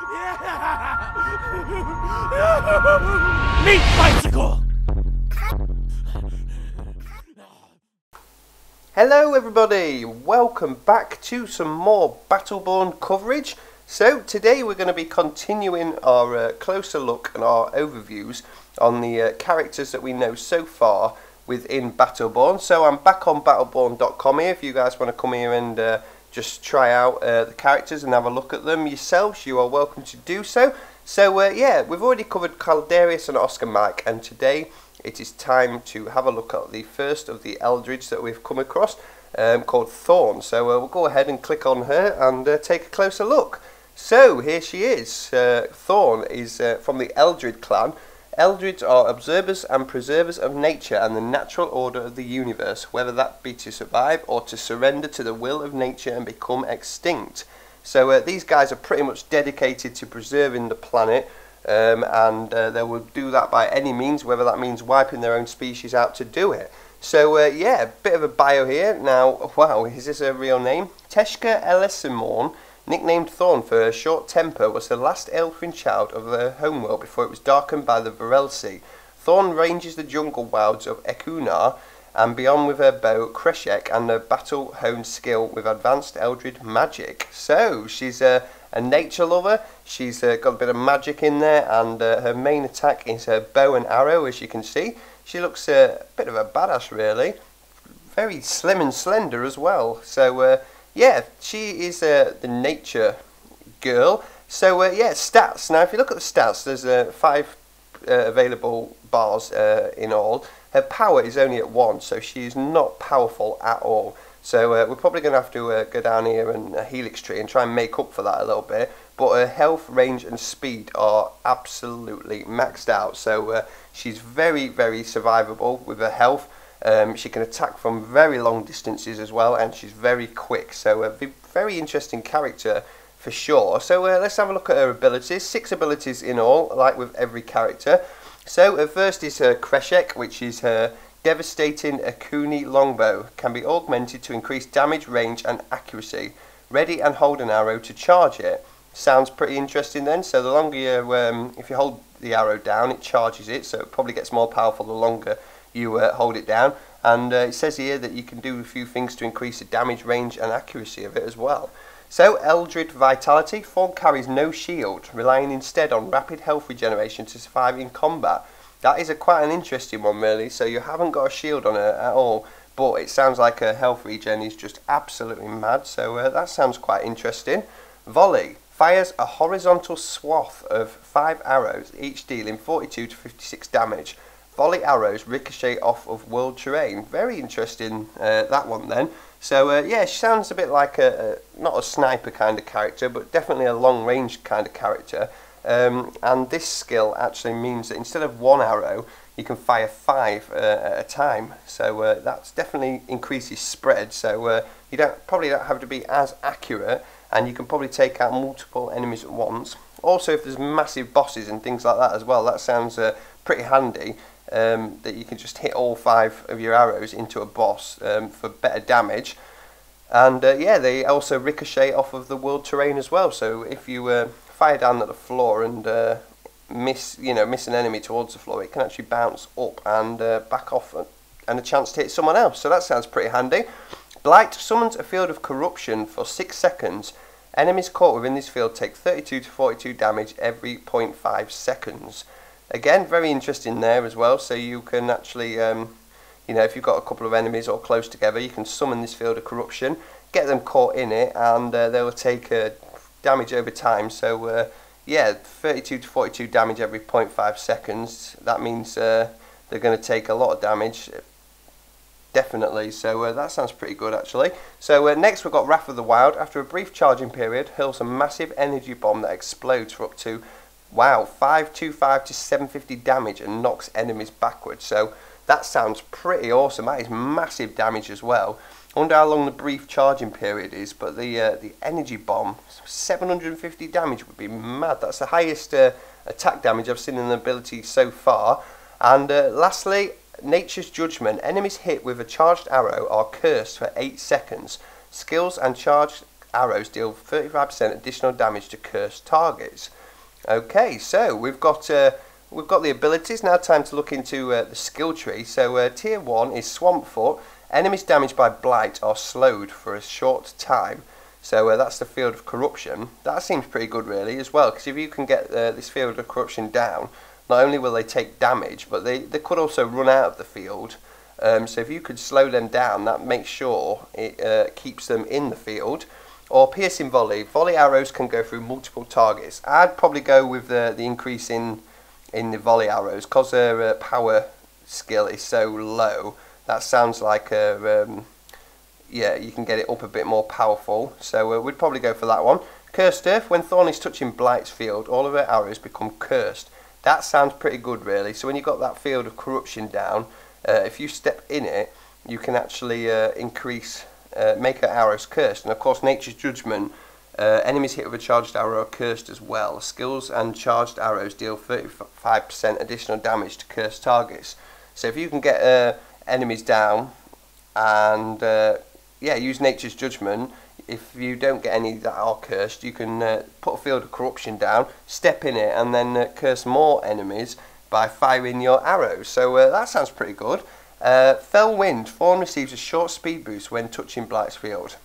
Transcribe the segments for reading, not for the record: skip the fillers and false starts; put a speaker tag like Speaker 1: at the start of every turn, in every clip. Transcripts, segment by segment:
Speaker 1: Meat bicycle!
Speaker 2: Hello everybody, welcome back to some more Battleborn coverage. So today we're going to be continuing our closer look and our overviews on the characters that we know so far within Battleborn. So I'm back on battleborn.com here if you guys want to come here and just try out the characters and have a look at them yourselves. You are welcome to do so. So yeah, we've already covered Caldarius and Oscar Mike, and today it is time to have a look at the first of the Eldrids that we've come across, called Thorn. So we'll go ahead and click on her and take a closer look. So here she is. Thorn is from the Eldrid clan. Eldrids are observers and preservers of nature and the natural order of the universe, whether that be to survive or to surrender to the will of nature and become extinct. So these guys are pretty much dedicated to preserving the planet, and they will do that by any means, whether that means wiping their own species out to do it. So yeah, a bit of a bio here. Now, wow, is this a real name? Teshka Elisimorn, nicknamed Thorn for her short temper, was the last elfin child of her homeworld before it was darkened by the Varel Sea. Thorn ranges the jungle wilds of Ekunar and beyond with her bow, Kreshek, and her battle-honed skill with advanced Eldrid magic. So, she's a nature lover. She's got a bit of magic in there, and her main attack is her bow and arrow, as you can see. She looks a bit of a badass, really. Very slim and slender as well. So, yeah, she is the nature girl. So, yeah, stats. Now, if you look at the stats, there's 5 available bars in all. Her power is only at 1, so she is not powerful at all. So we're probably going to have to go down here and a Helix Tree and try and make up for that a little bit. But her health, range and speed are absolutely maxed out. So she's very, very survivable with her health. She can attack from very long distances as well, and she's very quick. So a very interesting character for sure. So let's have a look at her abilities. 6 abilities in all, like with every character. So her first is her Kreshek, which is her devastating Akuni longbow. Can be augmented to increase damage, range and accuracy. Ready and hold an arrow to charge it. Sounds pretty interesting then. So the longer you, if you hold the arrow down, it charges it. So it probably gets more powerful the longer you hold it down. And it says here that you can do a few things to increase the damage, range and accuracy of it as well. So, Eldrid Vitality. Thorn carries no shield, relying instead on rapid health regeneration to survive in combat. That is quite an interesting one, really. So you haven't got a shield on her at all, but it sounds like her health regen is just absolutely mad. So that sounds quite interesting. Volley. Fires a horizontal swath of 5 arrows, each dealing 42 to 56 damage. Volley arrows ricochet off of world terrain. Very interesting, that one then. So yeah, she sounds a bit like not a sniper kind of character, but definitely a long range kind of character. And this skill actually means that instead of 1 arrow, you can fire 5 at a time. So that's definitely increases spread. So you probably don't have to be as accurate, and you can probably take out multiple enemies at once. Also, if there's massive bosses and things like that as well, that sounds pretty handy. That you can just hit all 5 of your arrows into a boss for better damage. And yeah, they also ricochet off of the world terrain as well. So if you fire down at the floor and miss an enemy towards the floor, it can actually bounce up and back off and a chance to hit someone else. So that sounds pretty handy. Blight summons a field of corruption for 6 seconds. Enemies caught within this field take 32 to 42 damage every 0.5 seconds. Again, very interesting there as well. So you can actually, if you've got a couple of enemies or close together, you can summon this field of corruption, get them caught in it, and they will take damage over time. So yeah, 32 to 42 damage every 0.5 seconds. That means they're going to take a lot of damage, definitely. So that sounds pretty good actually. So next we've got Wrath of the Wild. After a brief charging period, hurls a massive energy bomb that explodes for up to 525 to 750 damage and knocks enemies backwards. So that sounds pretty awesome. That is massive damage as well. I wonder how long the brief charging period is, but the energy bomb, 750 damage would be mad. That's the highest attack damage I've seen in the ability so far. And lastly, Nature's Judgment. Enemies hit with a charged arrow are cursed for 8 seconds. Skills and charged arrows deal 35% additional damage to cursed targets. Okay, so we've got the abilities. Now time to look into the skill tree. So tier 1 is Swampfoot. Enemies damaged by blight are slowed for a short time. So that's the field of corruption. That seems pretty good really as well, because if you can get this field of corruption down, not only will they take damage, but they could also run out of the field. So if you could slow them down, that makes sure it keeps them in the field. Or piercing volley. Volley arrows can go through multiple targets. I'd probably go with the increase in the volley arrows, because their power skill is so low. That sounds like yeah, you can get it up a bit more powerful, so we'd probably go for that one. Cursed Earth. When Thorn is touching Blight's field, all of her arrows become cursed. That sounds pretty good really. So when you've got that field of corruption down, if you step in it, you can actually make her arrows cursed. And of course Nature's Judgment, enemies hit with a charged arrow are cursed as well. Skills and charged arrows deal 35% additional damage to cursed targets. So if you can get enemies down and yeah, use Nature's Judgment. If you don't get any that are cursed, you can put a field of corruption down, step in it, and then curse more enemies by firing your arrows. So that sounds pretty good. Fell Wind. Thorn receives a short speed boost when touching Blight's field.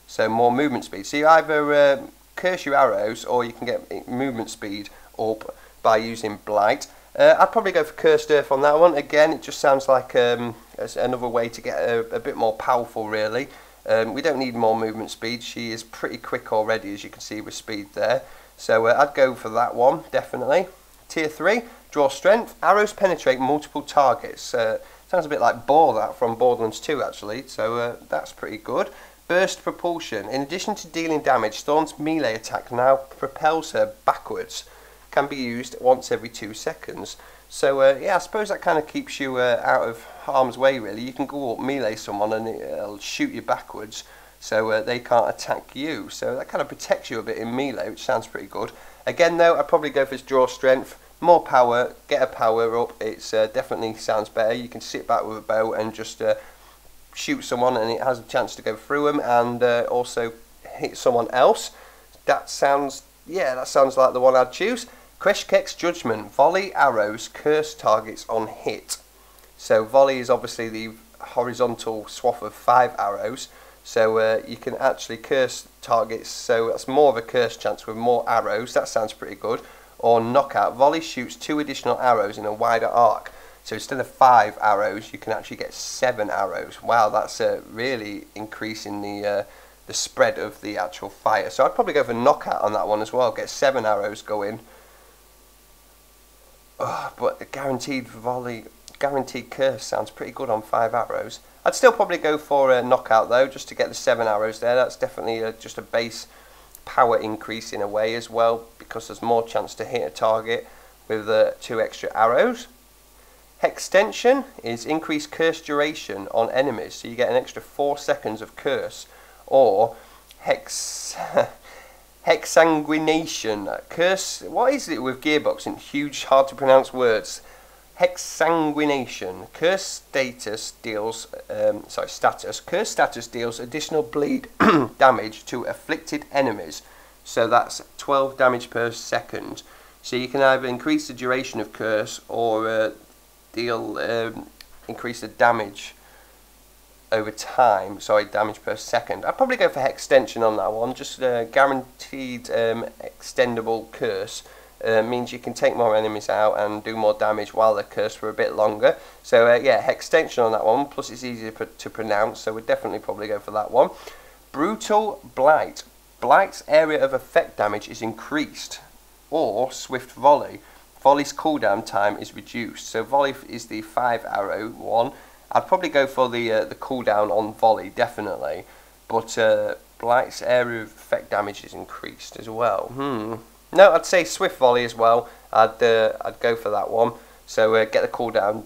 Speaker 2: So more movement speed. So you either curse your arrows, or you can get movement speed up by using Blight. I'd probably go for Cursed Earth on that one. Again, it just sounds like another way to get a bit more powerful really. We don't need more movement speed. She is pretty quick already, as you can see with speed there. So I'd go for that one, definitely. Tier 3, Draw Strength. Arrows penetrate multiple targets. Sounds a bit like Boar, that from Borderlands 2 actually, so that's pretty good. Burst Propulsion. In addition to dealing damage, Thorn's melee attack now propels her backwards. Can be used once every 2 seconds. So yeah, I suppose that kind of keeps you out of harm's way really. You can go up melee someone and it'll shoot you backwards, so they can't attack you. So that kind of protects you a bit in melee, which sounds pretty good. Again though, I'd probably go for Draw Strength. More power, get a power up. It's definitely sounds better. You can sit back with a bow and just shoot someone, and it has a chance to go through them and also hit someone else. That sounds, yeah, that sounds like the one I'd choose. Kreshkek's Judgment. Volley arrows curse targets on hit. So volley is obviously the horizontal swath of 5 arrows. So you can actually curse targets. So that's more of a curse chance with more arrows. That sounds pretty good. Or knockout. Volley shoots 2 additional arrows in a wider arc. So instead of 5 arrows, you can actually get 7 arrows. Wow, that's really increasing the spread of the actual fire. So I'd probably go for knockout on that one as well. Get 7 arrows going. But the guaranteed volley, guaranteed curse sounds pretty good on 5 arrows. I'd still probably go for a knockout though, just to get the 7 arrows there. That's definitely just a base power increase in a way as well, because there's more chance to hit a target with 2 extra arrows. Hextension is increased curse duration on enemies, so you get an extra 4 seconds of curse. Or Hexanguination. Curse, what is it with Gearbox and huge hard to pronounce words? Hexanguination. Curse status deals Curse status deals additional bleed damage to afflicted enemies. So that's 12 damage per second. So you can either increase the duration of curse or increase the damage over time. Sorry, damage per second. I'd probably go for Hextension on that one. Just guaranteed extendable curse. Means you can take more enemies out and do more damage while they're cursed for a bit longer. So yeah, Hextension on that one, plus it's easier to pronounce, so we'd definitely probably go for that one. Brutal Blight. Blight's area of effect damage is increased. Or Swift Volley. Volley's cooldown time is reduced. So Volley is the 5 arrow one. I'd probably go for the cooldown on Volley, definitely. But Blight's area of effect damage is increased as well. No, I'd say Swift Volley as well. I'd go for that one. So get the cooldown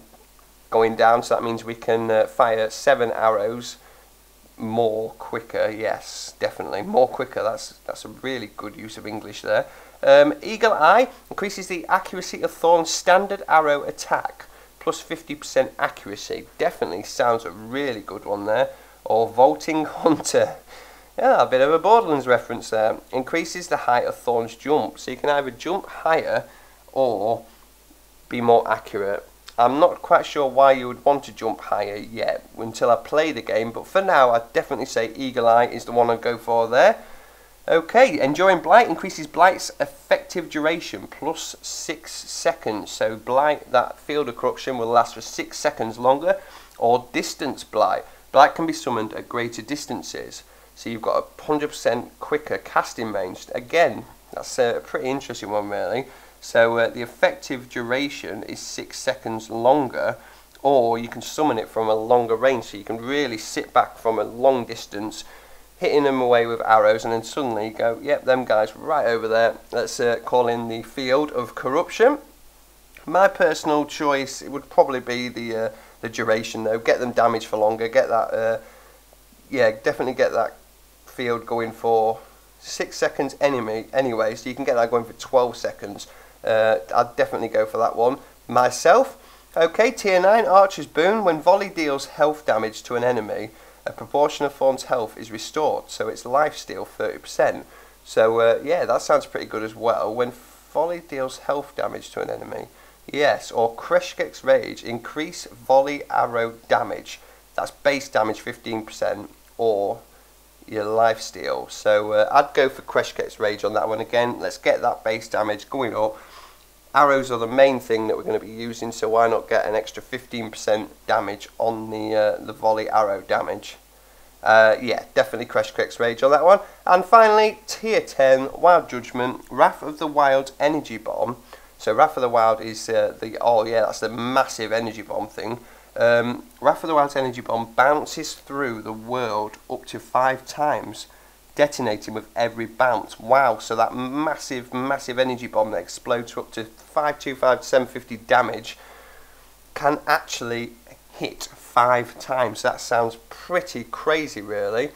Speaker 2: going down. So that means we can fire 7 arrows more quicker. Yes, definitely more quicker. That's a really good use of English there. Eagle Eye increases the accuracy of Thorn's standard arrow attack, plus 50% accuracy. Definitely sounds a really good one there. Or Vaulting Hunter. Yeah, a bit of a Borderlands reference there. Increases the height of Thorn's jump, so you can either jump higher or be more accurate. I'm not quite sure why you would want to jump higher yet until I play the game, but for now I'd definitely say Eagle Eye is the one I'd go for there. Okay, Enduring Blight increases Blight's effective duration plus 6 seconds. So Blight, that field of corruption, will last for 6 seconds longer. Or Distance Blight. Blight can be summoned at greater distances. So you've got a 100% quicker casting range. Again, that's a pretty interesting one really. So the effective duration is 6 seconds longer, or you can summon it from a longer range, so you can really sit back from a long distance, hitting them away with arrows, and then suddenly go, yep, them guys right over there. Let's call in the Field of Corruption. My personal choice, it would probably be the duration though. Get them damage for longer, get that, yeah, definitely get that field going for 6 seconds anyway, so you can get that going for 12 seconds. I'd definitely go for that one myself. Okay, tier 9 Archer's Boon. When volley deals health damage to an enemy, a proportion of Thorn's health is restored, so it's lifesteal 30%. So yeah, that sounds pretty good as well. When volley deals health damage to an enemy, yes, or Kreshkek's Rage, increase volley arrow damage. That's base damage 15%, or your lifesteal. So I'd go for Kreshkek's Rage on that one again. Let's get that base damage going up. Arrows are the main thing that we're going to be using, so why not get an extra 15% damage on the volley arrow damage. Yeah, definitely Kreshkek's Rage on that one. And finally, tier 10 Wild Judgment, Wrath of the Wild Energy Bomb. So Wrath of the Wild is oh yeah, that's the massive energy bomb thing. Wrath of the Wild's energy bomb bounces through the world up to 5 times, detonating with every bounce. Wow, so that massive energy bomb that explodes for up to 525 to 750 damage can actually hit 5 times. That sounds pretty crazy really.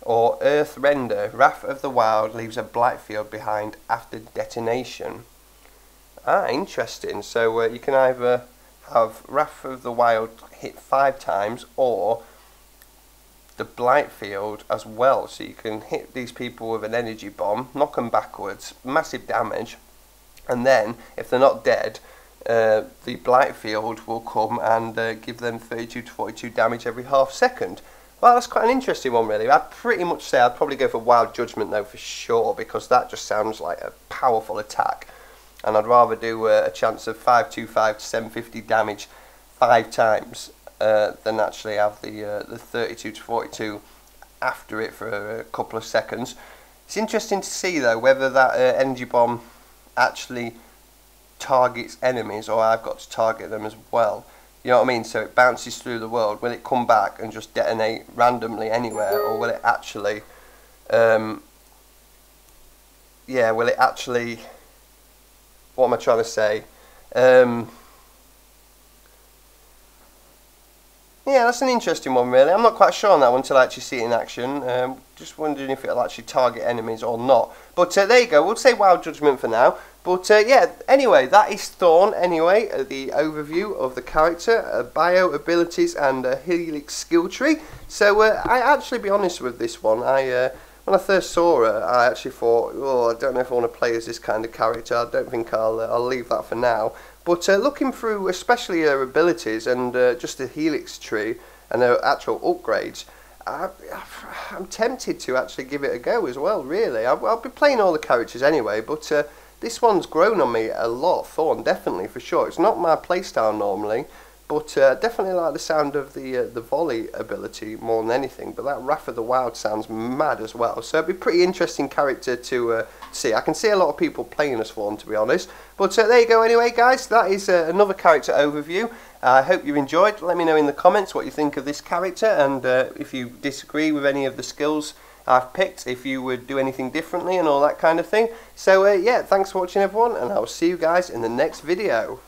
Speaker 2: Or Earth Render, Wrath of the Wild leaves a blight field behind after detonation. Ah, interesting. So you can either have Wrath of the Wild hit 5 times, or the blight field as well, so you can hit these people with an energy bomb, knock them backwards, massive damage, and then if they're not dead, the blight field will come and give them 32 to 42 damage every half second. Well, that's quite an interesting one really. I'd pretty much say I'd probably go for Wild Judgment though for sure, because that just sounds like a powerful attack, and I'd rather do a chance of 525 to 750 damage 5 times than actually have the 32 to 42 after it for a couple of seconds. It's interesting to see though whether that energy bomb actually targets enemies, or I've got to target them as well. You know what I mean? So it bounces through the world. Will it come back and just detonate randomly anywhere, or will it actually yeah, will it actually, what am I trying to say? Yeah, that's an interesting one really. I'm not quite sure on that one until I actually see it in action. Just wondering if it'll actually target enemies or not. But there you go, we'll say Wild Judgment for now. But yeah, anyway, that is Thorn anyway, the overview of the character, bio, abilities and Helix Skill Tree. So I actually, be honest with this one, when I first saw her, I actually thought, oh, I don't know if I want to play as this kind of character. I don't think I'll leave that for now. But looking through especially her abilities and just the Helix Tree and her actual upgrades, I'm tempted to actually give it a go as well, really. I'll be playing all the characters anyway, but this one's grown on me a lot, Thorn, definitely, for sure. It's not my playstyle normally, but definitely like the sound of the volley ability more than anything. But that Wrath of the Wild sounds mad as well. So it'd be a pretty interesting character to see. I can see a lot of people playing as Thorn, to be honest. But there you go anyway, guys. That is another character overview. I hope you enjoyed. Let me know in the comments what you think of this character, and if you disagree with any of the skills I've picked, if you would do anything differently and all that kind of thing. So yeah, thanks for watching everyone, and I'll see you guys in the next video.